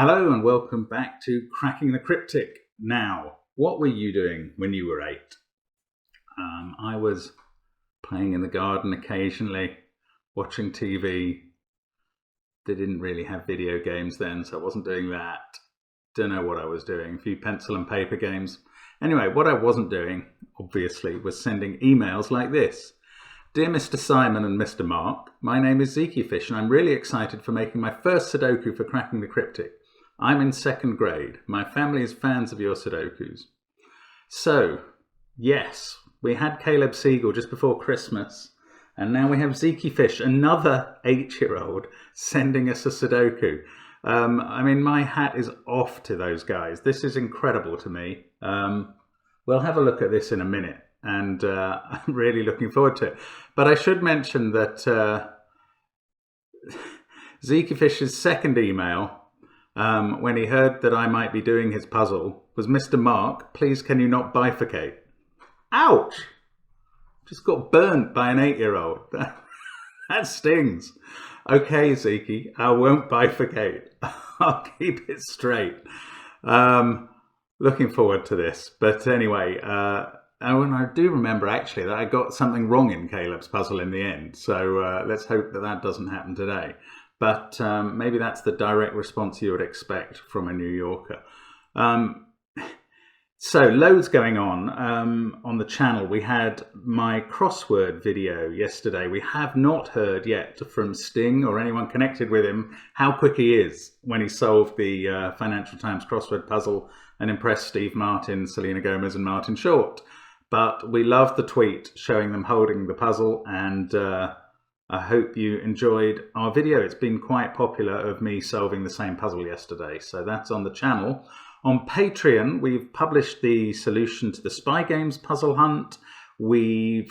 Hello and welcome back to Cracking the Cryptic. Now, what were you doing when you were 8? I was playing in the garden occasionally, watching TV. They didn't really have video games then, so I wasn't doing that. Don't know what I was doing, a few pencil and paper games. Anyway, what I wasn't doing, obviously, was sending emails like this. Dear Mr. Simon and Mr. Mark, my name is Zekifish and I'm really excited for making my first Sudoku for Cracking the Cryptic. I'm in 2nd grade. My family is fans of your Sudokus. So, yes, we had Caleb Siegel just before Christmas, and now we have Zekifish, another 8-year-old, sending us a Sudoku. I mean, my hat is off to those guys. This is incredible to me. We'll have a look at this in a minute, and I'm really looking forward to it. But I should mention that Zekifish's second email, when he heard that I might be doing his puzzle, was, Mr. Mark, please can you not bifurcate? Ouch! Just got burnt by an 8-year-old. That stings. Okay, Zeki, I won't bifurcate. I'll keep it straight. Looking forward to this. But anyway, I do remember actually that I got something wrong in Caleb's puzzle in the end. So let's hope that that doesn't happen today. But maybe that's the direct response you would expect from a New Yorker. So loads going on the channel. We had my crossword video yesterday. We have not heard yet from Sting or anyone connected with him how quick he is when he solved the Financial Times crossword puzzle and impressed Steve Martin, Selena Gomez and Martin Short. But we loved the tweet showing them holding the puzzle, and I hope you enjoyed our video. It's been quite popular of me solving the same puzzle yesterday. So that's on the channel. On Patreon, we've published the solution to the Spy Games puzzle hunt. We're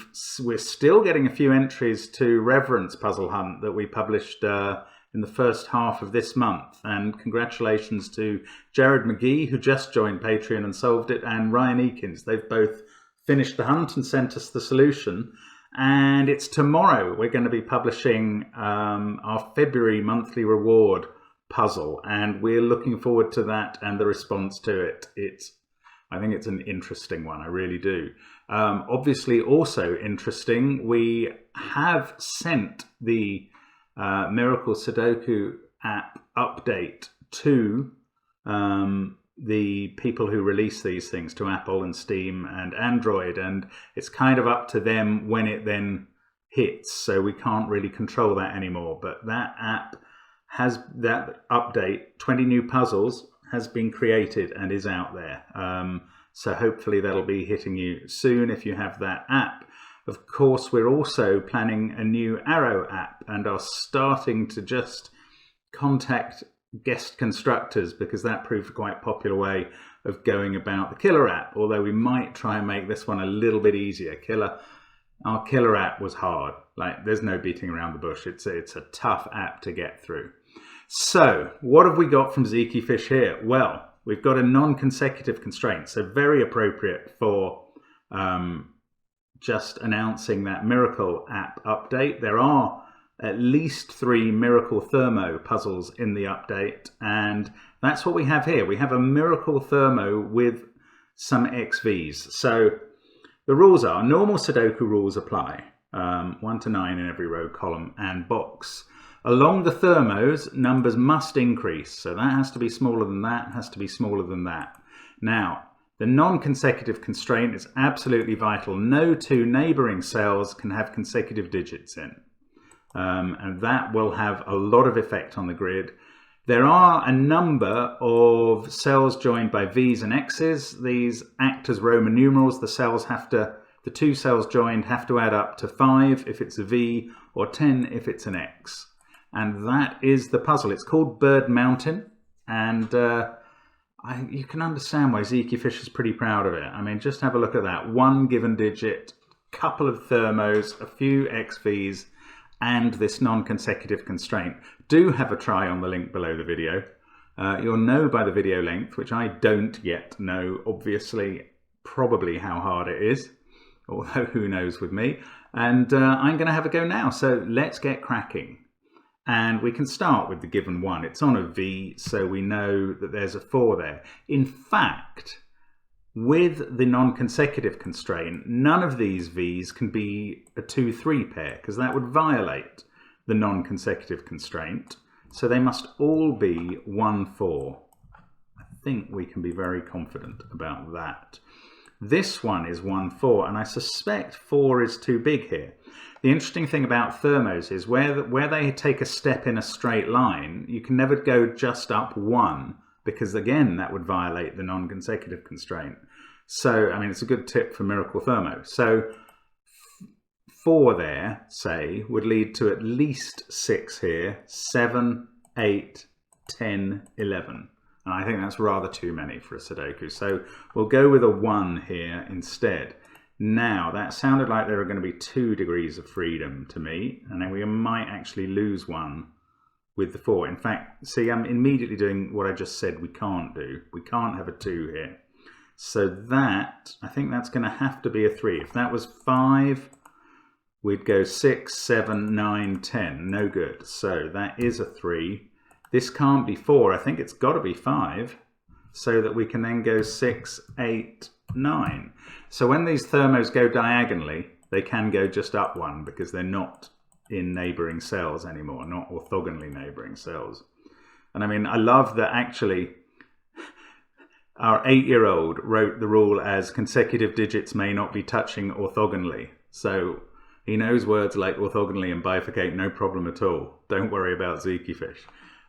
still getting a few entries to Reverence puzzle hunt that we published in the first half of this month. And congratulations to Jared McGee, who just joined Patreon and solved it, and Ryan Eakins. They've both finished the hunt and sent us the solution. And it's tomorrow we're going to be publishing our February monthly reward puzzle, and we're looking forward to that and the response to it. I think it's an interesting one, I really do. Obviously also interesting, we have sent the Miracle Sudoku app update to the people who release these things, to Apple and Steam and Android, and it's kind of up to them when it then hits, so we can't really control that anymore. But that app has that update, 20 new puzzles has been created and is out there, so hopefully that'll be hitting you soon if you have that app. Of course, we're also planning a new Arrow app and are starting to just contact guest constructors, because that proved a quite popular way of going about the Killer app, although we might try and make this one a little bit easier. Our Killer app was hard. Like, there's no beating around the bush. It's a tough app to get through. So what have we got from Zekifish here? Well, we've got a non-consecutive constraint, so very appropriate for just announcing that Miracle app update. There are at least 3 Miracle Thermo puzzles in the update, and that's what we have here. We have a Miracle Thermo with some XVs. So the rules are, normal Sudoku rules apply, 1 to 9 in every row, column and box. Along the thermos, numbers must increase, so that has to be smaller than that, has to be smaller than that. Now, the non-consecutive constraint is absolutely vital. No 2 neighbouring cells can have consecutive digits in. And that will have a lot of effect on the grid. There are a number of cells joined by V's and X's. These act as Roman numerals. The 2 cells joined have to add up to 5 if it's a V, or 10 if it's an X. And that is the puzzle. It's called Bird Mountain, and you can understand why Zekifish is pretty proud of it. I mean, just have a look at that. 1 given digit, couple of thermos, a few XVs, and this non-consecutive constraint. Do have a try on the link below the video. You'll know by the video length, which I don't yet know, obviously, probably how hard it is, although who knows with me. And I'm going to have a go now, so let's get cracking. And we can start with the given 1. It's on a V, so we know that there's a 4 there. In fact, with the non-consecutive constraint, none of these V's can be a 2-3 pair, because that would violate the non-consecutive constraint. So they must all be 1-4. I think we can be very confident about that. This one is 1-4, and I suspect 4 is too big here. The interesting thing about thermos is where they take a step in a straight line, you can never go just up 1, because again, that would violate the non-consecutive constraint. So, I mean, it's a good tip for Miracle Thermo. So 4 there, say, would lead to at least 6 here, 7, 8, 10, 11. And I think that's rather too many for a Sudoku. So we'll go with a 1 here instead. Now, that sounded like there are going to be 2 degrees of freedom to me, and then we might actually lose 1 with the 4. In fact, see, I'm immediately doing what I just said we can't do. We can't have a 2 here. So that, I think that's going to have to be a 3. If that was 5, we'd go 6, 7, 9, 10. No good. So that is a 3. This can't be 4. I think it's got to be 5, so that we can then go 6, 8, 9. So when these thermos go diagonally, they can go just up 1 because they're not in neighbouring cells anymore, not orthogonally neighbouring cells. And I mean, I love that actually our 8-year-old wrote the rule as consecutive digits may not be touching orthogonally. So he knows words like orthogonally and bifurcate, no problem at all. Don't worry about Zuki fish.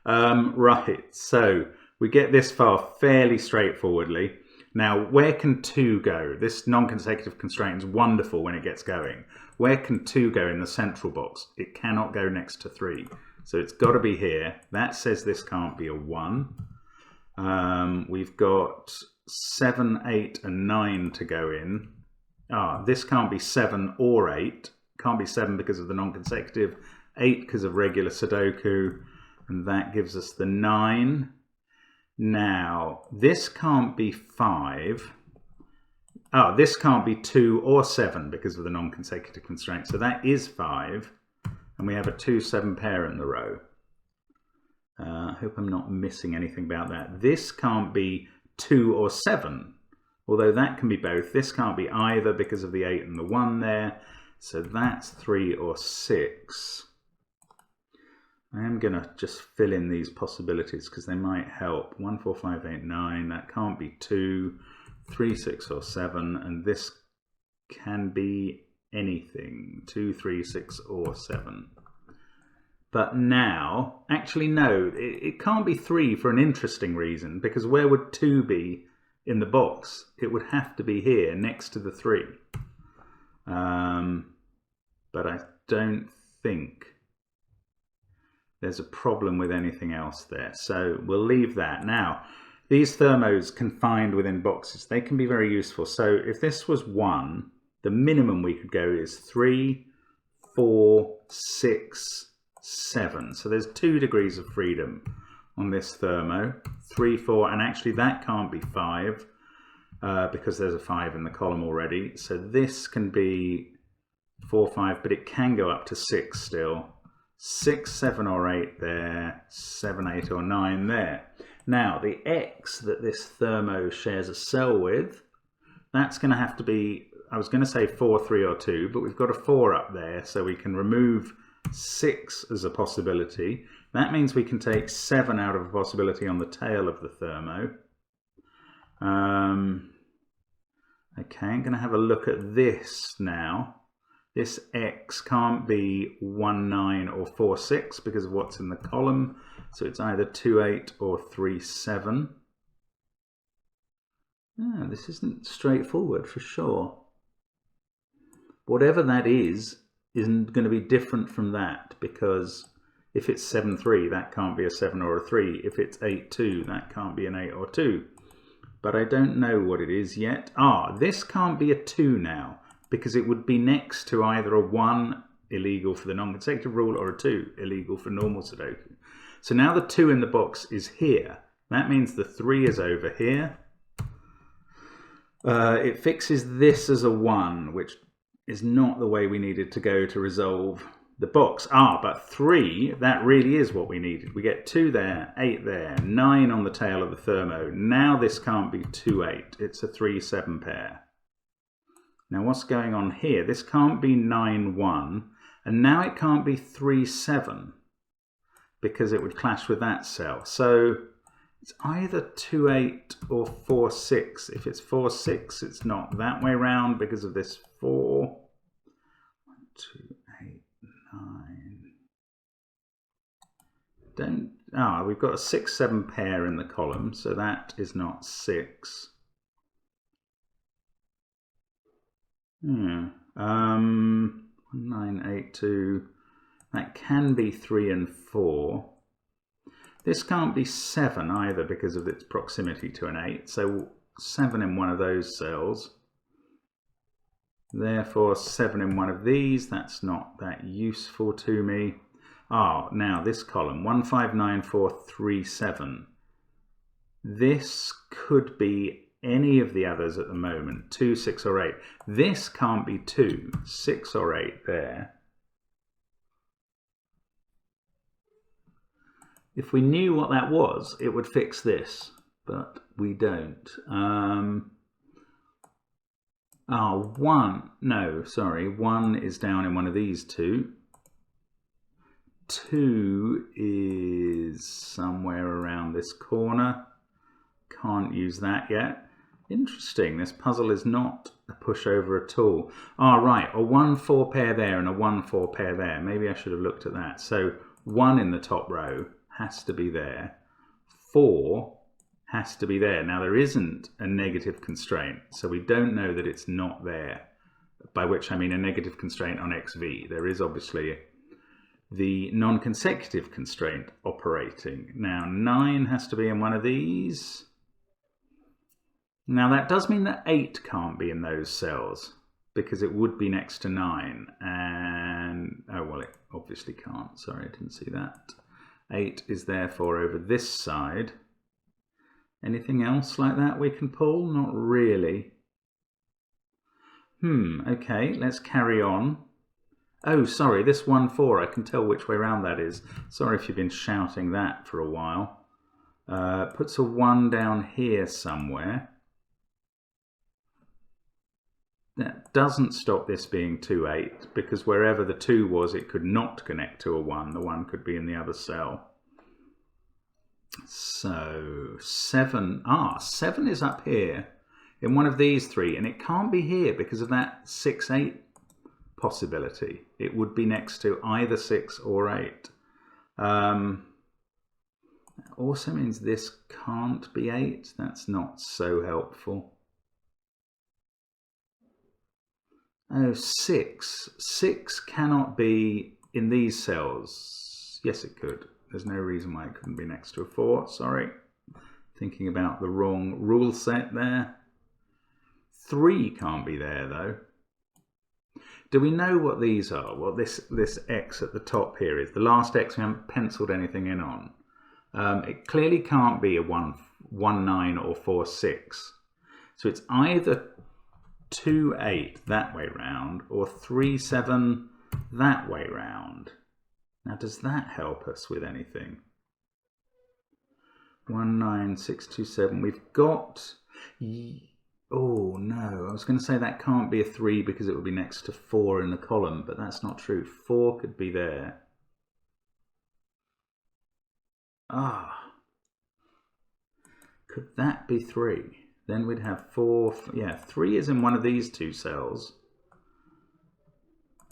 Right, so we get this far fairly straightforwardly. Now, where can 2 go? This non-consecutive constraint is wonderful when it gets going. Where can 2 go in the central box? It cannot go next to 3. So it's got to be here. That says this can't be a 1. We've got 7, 8, and 9 to go in. This can't be 7 or 8. Can't be 7 because of the non-consecutive. 8 because of regular Sudoku. And that gives us the 9. Now, this can't be 5. This can't be 2 or 7 because of the non-consecutive constraint. So that is 5. And we have a 2-7 pair in the row. I hope I'm not missing anything about that. This can't be 2 or 7, although that can be both. This can't be either because of the 8 and the 1 there. So that's 3 or 6. I am going to just fill in these possibilities because they might help. 1, 4, 5, 8, 9. That can't be 2, 3, 6, or 7. And this can be anything. 2, 3, 6, or 7. But now, actually no, it can't be 3 for an interesting reason, because where would 2 be in the box? It would have to be here next to the 3. But I don't think there's a problem with anything else there. So we'll leave that. Now, these thermos confined within boxes, they can be very useful. So if this was 1, the minimum we could go is 3, 4, 6, 7. So there's 2 degrees of freedom on this thermo. 3, 4, and actually that can't be 5 because there's a 5 in the column already. So this can be 4, 5, but it can go up to 6 still. 6, 7, or 8 there. 7, 8, or 9 there. Now the X that this thermo shares a cell with, that's going to have to be, I was going to say 4, 3, or 2, but we've got a 4 up there, so we can remove 6 as a possibility. That means we can take 7 out of a possibility on the tail of the thermo. Okay, I'm going to have a look at this now. This X can't be 1, 9 or 4, 6 because of what's in the column. So it's either 2, 8 or 3, 7. This isn't straightforward for sure. Whatever that isn't going to be different from that, because if it's 7, 3, that can't be a 7 or a 3. If it's 8, 2, that can't be an 8 or 2. But I don't know what it is yet. This can't be a 2 now, because it would be next to either a 1, illegal for the non-consecutive rule, or a 2, illegal for normal Sudoku. So now the 2 in the box is here. That means the 3 is over here. It fixes this as a 1, which is not the way we needed to go to resolve the box. But 3, that really is what we needed. We get 2 there, 8 there, 9 on the tail of the thermo. Now this can't be 2, 8. It's a 3, 7 pair. Now what's going on here? This can't be 9, 1. And now it can't be 3, 7. Because it would clash with that cell. So it's either 2, 8 or 4, 6. If it's 4, 6, it's not that way round because of this 4. 1, 2, 8, 9. We've got a 6, 7 pair in the column, so that is not 6. 9, 8, 2. That can be 3 and 4. This can't be 7 either because of its proximity to an 8. So 7 in one of those cells. Therefore 7 in one of these. That's not that useful to me. Now this column, 1, 5, 9, 4, 3, 7. This could be any of the others at the moment. 2, 6 or 8. This can't be 2, 6 or 8 there. If we knew what that was, it would fix this, but we don't. 1 is down in one of these two. 2 is somewhere around this corner. Can't use that yet. Interesting, this puzzle is not a pushover at all. Right, a 1, 4 pair there and a 1, 4 pair there. Maybe I should have looked at that. So 1 in the top row has to be there. 4 has to be there. Now there isn't a negative constraint, so we don't know that it's not there, by which I mean a negative constraint on xv. There is obviously the non-consecutive constraint operating. Now 9 has to be in one of these. Now that does mean that 8 can't be in those cells because it would be next to 9, and it obviously can't. Sorry, I didn't see that. 8 is therefore over this side. Anything else like that we can pull? Not really. Okay, let's carry on. Sorry, this 1, 4, I can tell which way round that is. Sorry if you've been shouting that for a while. Puts a 1 down here somewhere. That doesn't stop this being 2, 8, because wherever the 2 was, it could not connect to a 1. The 1 could be in the other cell. So 7, 7 is up here in one of these 3, and it can't be here because of that 6, 8 possibility. It would be next to either 6 or 8. That also means this can't be 8. That's not so helpful. 6. 6 cannot be in these cells. Yes, it could. There's no reason why it couldn't be next to a 4. Sorry. Thinking about the wrong rule set there. 3 can't be there, though. Do we know what these are? What this X at the top here is? The last X we haven't penciled anything in on. It clearly can't be a 1, 9 or 4, 6. So it's either 2, 8 that way round or 3, 7 that way round. Now does that help us with anything? 1, 9, 6, 2, 7. We've got... Oh no, I was going to say that can't be a 3 because it would be next to 4 in the column, but that's not true. 4 could be there. Could that be 3? Then we'd have 4, 3 is in one of these two cells.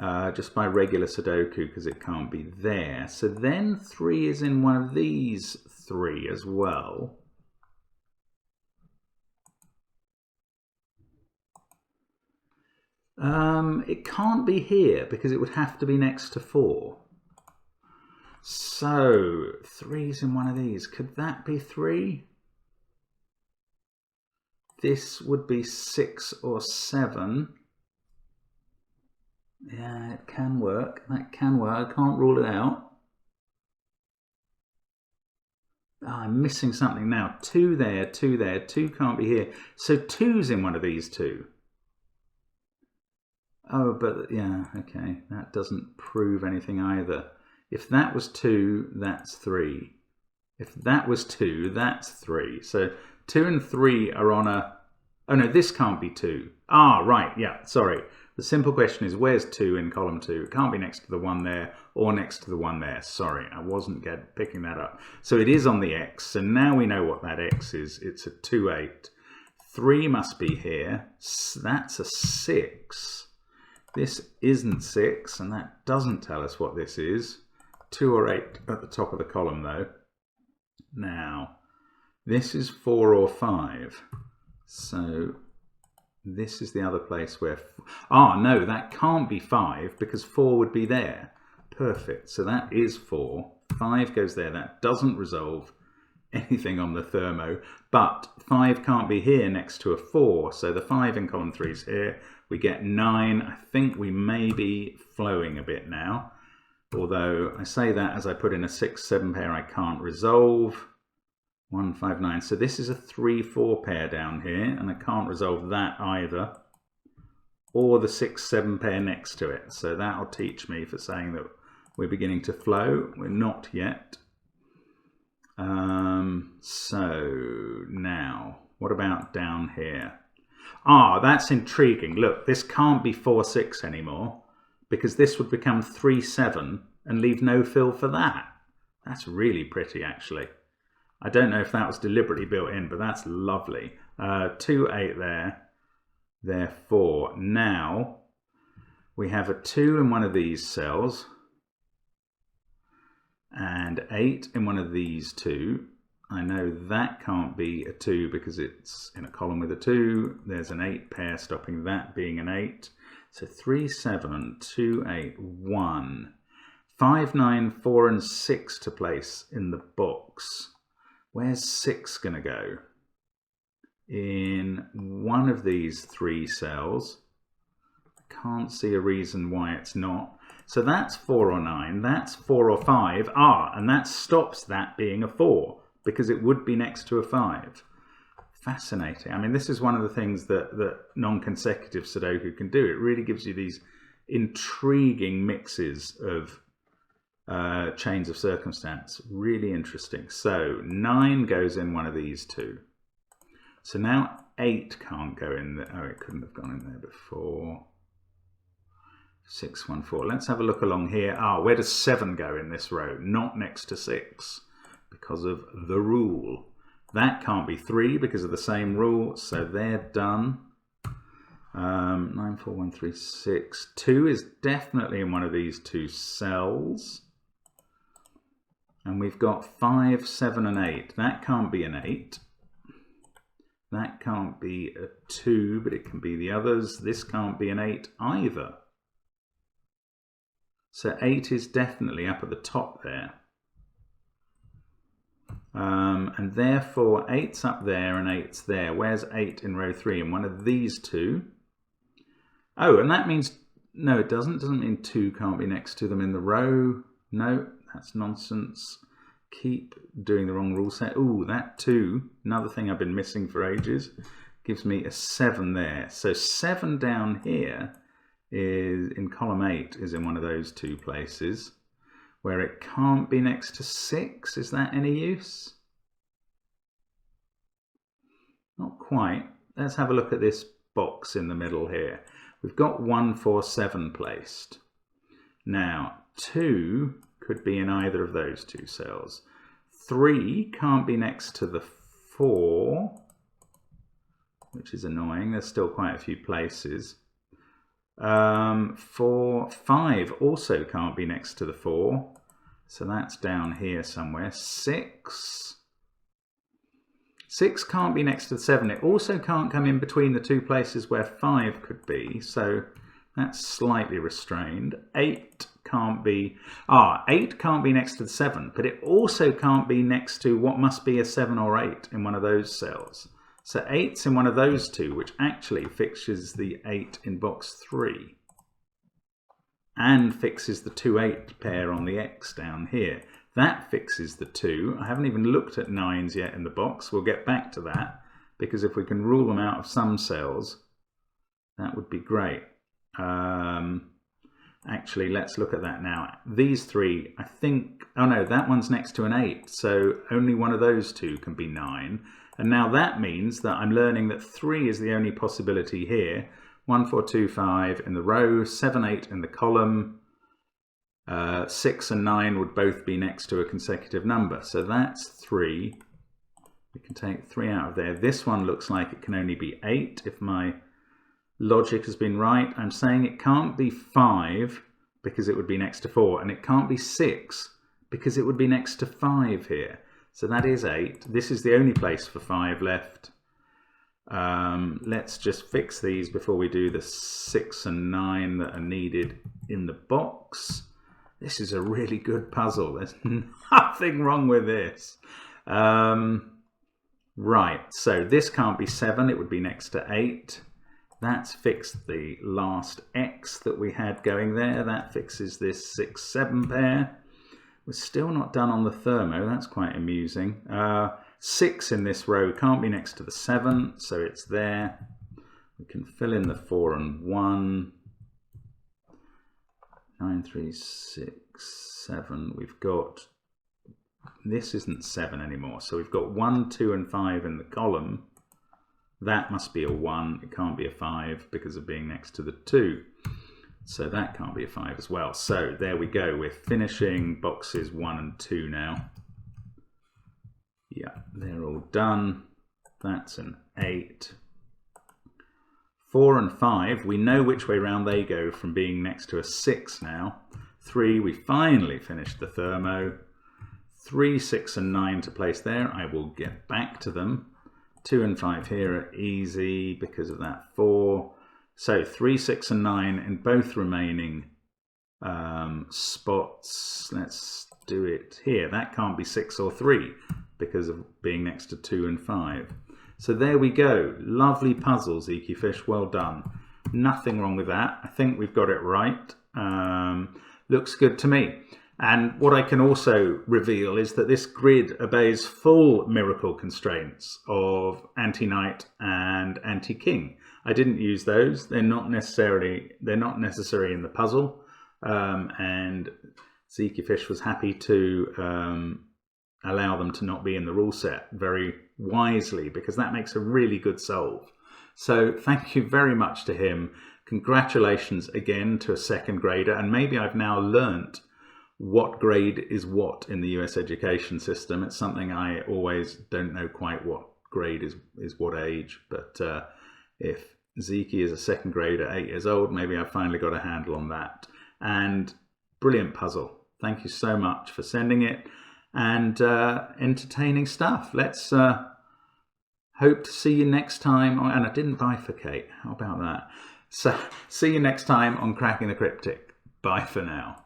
Just by regular Sudoku because it can't be there. So then 3 is in one of these 3 as well. It can't be here because it would have to be next to 4. So 3's in one of these. Could that be 3? This would be 6 or 7. Yeah, it can work. That can work. I can't rule it out. I'm missing something now. 2 there, 2 there. 2 can't be here. So 2's in one of these two. Oh, but yeah, okay, that doesn't prove anything either. If that was 2, that's 3. If that was 2, that's 3. So 2 and 3 are on a... Oh no, this can't be 2. Ah, right, yeah, sorry. The simple question is, where's 2 in column 2? It can't be next to the 1 there or next to the 1 there. Sorry, I wasn't picking that up. So it is on the X, so now we know what that X is. It's a 2, 8. 3 must be here. That's a 6. This isn't 6, and that doesn't tell us what this is. 2 or 8 at the top of the column, though. Now, this is 4 or 5. So this is the other place where... Ah, no, that can't be 5, because 4 would be there. Perfect. So that is 4. 5 goes there. That doesn't resolve anything on the thermo, but 5 can't be here next to a 4. So the 5 in column 3 is here. We get 9. I think we may be flowing a bit now. Although I say that as I put in a 6, 7 pair I can't resolve. 1, 5, 9. So this is a 3, 4 pair down here, and I can't resolve that either. Or the 6, 7 pair next to it. So that'll teach me for saying that we're beginning to flow. We're not yet. So now, what about down here? Ah, that's intriguing. Look, this can't be 4, 6 anymore, because this would become 3, 7 and leave no fill for that. That's really pretty, actually. I don't know if that was deliberately built in, but that's lovely. 2, 8 there. Therefore, now we have a 2 in one of these cells and 8 in one of these two. I know that can't be a 2 because it's in a column with a 2. There's an 8 pair stopping that being an 8. So 3, 7, 2, 8, 1. 5, 9, 4 and 6 to place in the box. Where's 6 going to go? In one of these 3 cells. I can't see a reason why it's not. So that's 4 or 9. That's 4 or 5. Ah, and that stops that being a 4, because it would be next to a 5. Fascinating. I mean, this is one of the things that non-consecutive Sudoku can do. It really gives you these intriguing mixes of chains of circumstance. Really interesting. So 9 goes in one of these two. So now 8 can't go in there. Oh, it couldn't have gone in there before. 6, 1, 4. Let's have a look along here. Ah, where does 7 go in this row? Not next to 6, because of the rule. That can't be 3 because of the same rule, so they're done. 9, 4, 1, 3, 6. 2 is definitely in one of these 2 cells. And we've got 5, 7 and 8. That can't be an 8. That can't be a 2, but it can be the others. This can't be an 8 either. So 8 is definitely up at the top there. And therefore 8's up there and 8's there. Where's 8 in row 3? In one of these 2. Oh, and that means, no, it doesn't. It doesn't mean 2 can't be next to them in the row. No, that's nonsense. Keep doing the wrong rule set. Oh, that 2, another thing I've been missing for ages, gives me a 7 there. So 7 down here is in column 8 is in one of those 2 places where it can't be next to 6. Is that any use? Not quite. Let's have a look at this box in the middle here. We've got 1, 4, 7 placed. Now 2 could be in either of those 2 cells. 3 can't be next to the 4, which is annoying. There's still quite a few places. 4, 5 also can't be next to the 4, so that's down here somewhere. 6 can't be next to the 7. It also can't come in between the 2 places where 5 could be, so that's slightly restrained. 8 can't be, 8 can't be next to the 7, but it also can't be next to what must be a 7 or 8 in one of those cells. So 8's in one of those 2, which actually fixes the 8 in box 3 and fixes the 2, 8 pair on the X down here. That fixes the 2. I haven't even looked at 9s yet in the box. We'll get back to that, because if we can rule them out of some cells, that would be great. Actually, let's look at that now. These three, I think, oh no, that one's next to an 8, so only one of those two can be 9. And now that means that I'm learning that 3 is the only possibility here. 1, 4, 2, 5 in the row, 7, 8 in the column. 6 and 9 would both be next to a consecutive number. So that's 3. We can take 3 out of there. This one looks like it can only be 8 if my logic has been right. I'm saying it can't be 5 because it would be next to 4, and it can't be 6 because it would be next to 5 here. So that is 8. This is the only place for 5 left. Let's just fix these before we do the 6 and 9 that are needed in the box. This is a really good puzzle. There's nothing wrong with this. Right, so this can't be 7. It would be next to 8. That's fixed the last X that we had going there. That fixes this 6, 7 pair. We're still not done on the thermo. That's quite amusing. 6 in this row can't be next to the 7, so it's there. We can fill in the 4 and 1. 9, 3, 6, 7. We've got, this isn't 7 anymore, so we've got 1, 2 and 5 in the column. That must be a 1. It can't be a 5 because of being next to the 2. So that can't be a 5 as well. So there we go. We're finishing boxes 1 and 2 now. Yeah, they're all done. That's an 8. 4 and 5, we know which way round they go from being next to a 6 now. 3, we finally finished the thermo. 3, 6 and 9 to place there. I will get back to them. 2 and 5 here are easy because of that 4. So 3, 6 and 9 in both remaining spots. Let's do it here. That can't be 6 or 3 because of being next to 2 and 5. So there we go. Lovely puzzle, Zeeky Fish. Well done. Nothing wrong with that. I think we've got it right. Looks good to me. And what I can also reveal is that this grid obeys full miracle constraints of anti-knight and anti-king. I didn't use those. They're not necessary in the puzzle. And Zeeky Fish was happy to allow them to not be in the rule set very wisely, because that makes a really good solve. So thank you very much to him. Congratulations again to a second grader. And maybe I've now learnt what grade is what in the US education system. It's something I always don't know quite what grade is what age. But if Zeeky is a second grader, 8 years old, maybe I've finally got a handle on that. And brilliant puzzle. Thank you so much for sending it. And entertaining stuff. Let's hope to see you next time. And I didn't bifurcate. How about that? So see you next time on Cracking the Cryptic. Bye for now.